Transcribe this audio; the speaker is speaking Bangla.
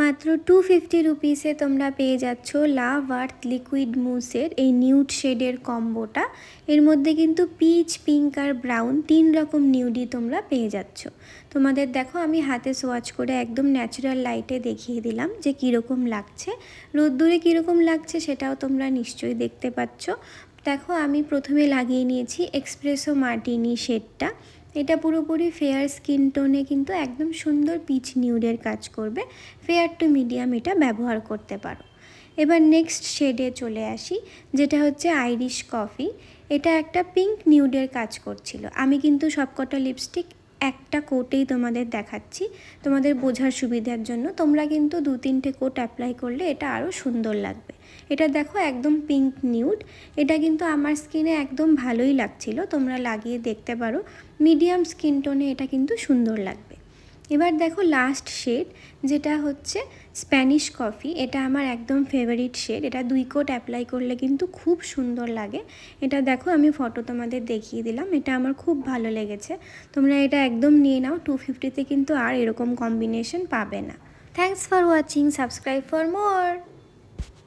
মাত্র 250 রুপিসে তোমরা পেয়ে যাচ্ছ লাভ আর্থ লিকুইড মুসের এই নিউড শেডের কম্বোটা। এর মধ্যে কিন্তু পিচ, পিঙ্ক আর ব্রাউন 3 রকম নিউডই তোমরা পেয়ে যাচ্ছ। তোমাদের দেখো আমি হাতে সোয়াচ করে একদম ন্যাচারাল লাইটে দেখিয়ে দিলাম যে কীরকম লাগছে, রোদ্দুরে কীরকম লাগছে সেটাও তোমরা নিশ্চয়ই দেখতে পাচ্ছ। দেখো আমি প্রথমে লাগিয়ে নিয়েছি এক্সপ্রেসো মার্টিনি শেডটা। এটা পুরোপুরি ফেয়ার স্কিন টোনে কিন্তু একদম সুন্দর পিচ নিউডের কাজ করবে। ফেয়ার টু মিডিয়াম এটা ব্যবহার করতে পারো। এবার নেক্সট শেডে চলে আসি, যেটা হচ্ছে আইরিশ কফি। এটা একটা পিঙ্ক নিউডের কাজ করছিল। আমি কিন্তু সবকটা লিপস্টিক একটা কোটেই তোমাদের দেখাচ্ছি তোমাদের বোঝার সুবিধার জন্য। তোমরা কিন্তু 2-3টে কোট অ্যাপ্লাই করলে এটা আরও সুন্দর লাগবে। এটা দেখো একদম পিঙ্ক নিউড, এটা কিন্তু আমার স্কিনে একদম ভালোই লাগছিল, তোমরা লাগিয়ে দেখতে পারো। মিডিয়াম স্কিন টোনে এটা কিন্তু সুন্দর লাগবে। এবার দেখো লাস্ট শেড, যেটা হচ্ছে স্প্যানিশ কফি। এটা আমার একদম ফেভারিট শেড। এটা 2 কোট অ্যাপ্লাই করলে কিন্তু খুব সুন্দর লাগে। এটা দেখো আমি ফটো তোমাদের দেখিয়ে দিলাম, এটা আমার খুব ভালো লেগেছে। তোমরা এটা একদম নিয়ে নাও, 250তে কিন্তু আর এরকম কম্বিনেশন পাবে না। Thanks for watching, subscribe for more.